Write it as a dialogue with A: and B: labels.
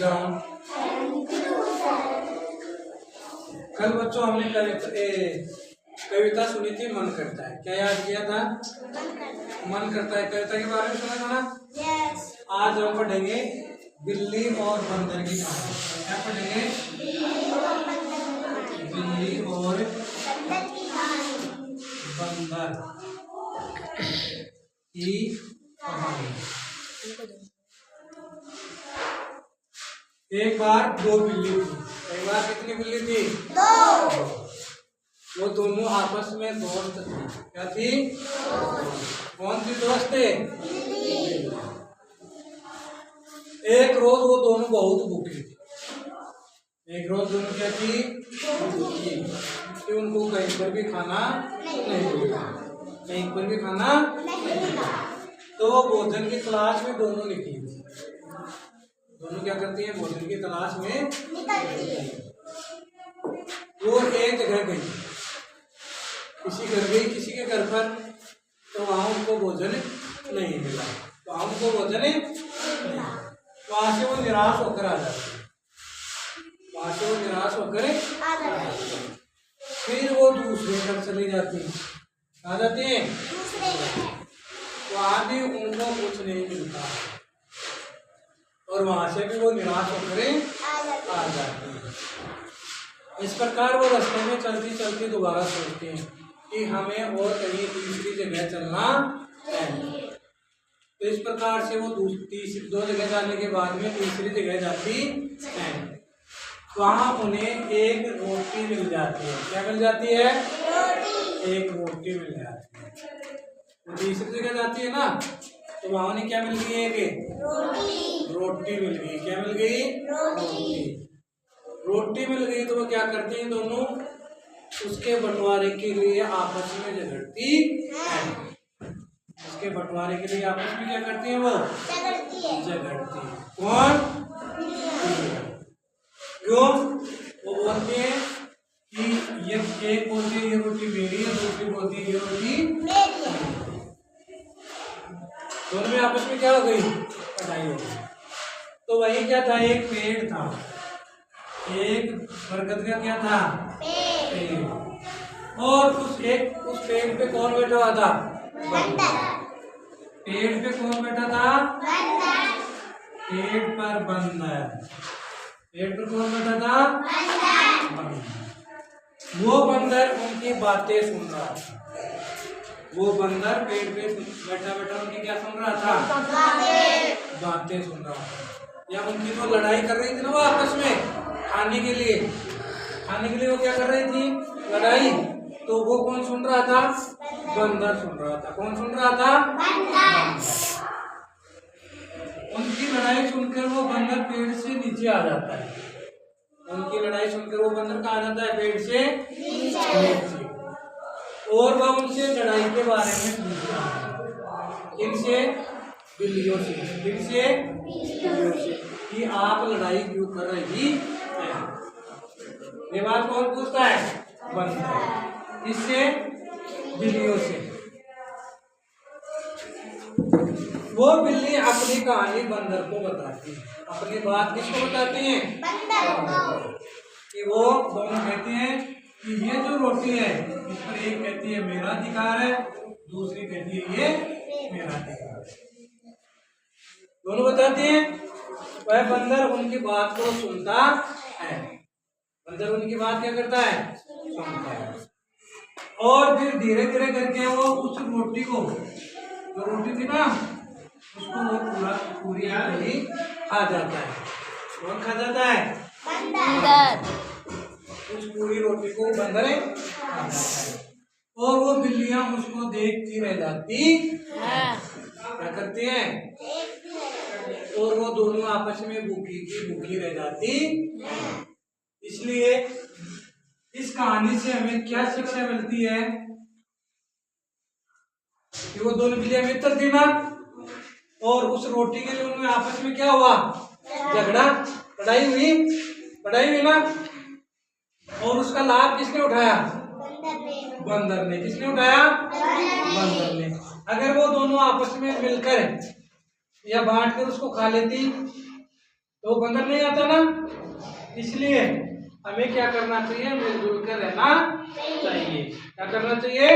A: Down. कल बच्चों हमने कविता सुनी थी मन करता है। क्या याद किया था? मन करता है। कविता के बारे में सुना था ना? आज हम पढ़ेंगे बिल्ली और बंदर की कहानी। क्या पढ़ेंगे? बिल्ली और बंदर की कहानी। एक बार दो बिल्ली थी। एक बार कितनी बिल्ली थी? दो। वो दोनों आपस में दोस्त थी। क्या थी? कौन सी दोस्त थे? एक रोज वो दोनों बहुत भूखी थी। एक रोज दोनों क्या थी? भूखी। कि उनको कहीं पर भी खाना नहीं मिला। कहीं पर भी खाना नहीं मिला। तो वो भोजन की तलाश में दोनों निकली। दोनों क्या करती हैं? भोजन की तलाश में निकलती हैं। वो एक जगह गई, किसी घर गई, किसी के घर पर, तो वहां उनको भोजन नहीं मिला। वहां उनको भोजन नहीं, वहां से वो निराश होकर आ जाती है। वहां से वो निराश होकर आ जाती है। फिर वो दूसरे घर चली जाती है। आ जाती है, वहां भी उनको कुछ नहीं मिलता और वहां से भी वो निराश होकर आ जाती है। इस प्रकार वो रास्ते में चलती चलती दोबारा सोचती हैं कि हमें और कहीं तीसरी जगह चलना है। तो इस प्रकार से वो दो जगह जाने के बाद में तीसरी जगह जाती है। वहां उन्हें एक रोटी मिल जाती है। क्या मिल जाती है? एक रोटी मिल जाती है। तो तीसरी जगह जाती है ना, तो वहां उन्हें क्या मिल गई? एक रोटी मिल गई। क्या मिल गई? रोटी मिल गई। तो वो क्या करती हैं? दोनों उसके बंटवारे के लिए आपस में झगड़ती हैं। उसके बंटवारे के लिए आपस में क्या करती हैं? वो झगड़ती हैं। कौन? क्यों? वो बोलते हैं कि ये एक बोलती है ये रोटी मेरी है, दूसरी बोलती है ये रोटी मेरी है। दोनों में आपस में क्या हो गई? लड़ाई हो गई। तो वही क्या था? एक पेड़ था। एक बरगद का क्या था? पेड़। और उस पेड़ पे कौन बैठा हुआ था? बंदर। पेड़ पे कौन बैठा था? बंदर। पेड़ पर बंदर। पेड़ पर कौन बैठा था? बंदर। वो बंदर उनकी बातें सुन रहा था। वो बंदर पेड़ पे बैठा बैठा उनकी क्या सुन रहा था? बातें सुन रहा था। या उनकी जो लड़ाई कर रही थी ना वो आपस में खाने के लिए वो क्या कर रही थी? लड़ाई। तो वो कौन सुन रहा था? बंदर सुन रहा था। कौन सुन रहा था? बंदर। उनकी लड़ाई सुनकर वो बंदर पेड़ से नीचे आ जाता है। उनकी लड़ाई सुनकर वो बंदर कहाँ आ जाता है? पेड़ से नीचे। और वह उनसे लड़ाई के बारे में पूछता है। इनसे बिल्लियों से। इनसे बिल्लियों से कि आप लड़ाई क्यों कर रही है? ये बात कौन पूछता है? बंदर। इससे बिल्लियों से। वो बिल्ली अपनी कहानी बंदर को बताती है। अपनी बात किसको बताती है? बंदर को। कि वो दोनों कहते हैं कि ये जो रोटी है इस पर एक कहती है मेरा अधिकार है, दूसरी कहती है ये मेरा अधिकार है। दोनों बताते हैं। वह बंदर उनकी बात को सुनता है। बंदर उनकी बात क्या करता है? सुनता है। और फिर धीरे धीरे करके वो उस रोटी को, जो रोटी थी ना, उसको वो पूरी खा जाता है। कौन खा जाता है? बंदर। उस पूरी रोटी को बंदर खा जाता है। और वो बिल्लियां उसको देखती रह जाती हैं। क्या करती हैं? और वो दोनों आपस में भूखी रह जाती। इसलिए इस कहानी से हमें क्या शिक्षा मिलती है? कि वो दोनों बिल्लियां मित्र थी ना, और उस रोटी के लिए उनमें आपस में क्या हुआ? झगड़ा, लड़ाई हुई ना। और उसका लाभ किसने उठाया? बंदर ने। किसने उठाया? बंदर ने। अगर वो दोनों आपस में मिलकर या बांट कर उसको खा लेती तो बंदर नहीं आता ना, इसलिए हमें क्या करना चाहिए, मिलजुल कर रहना चाहिए। क्या करना चाहिए?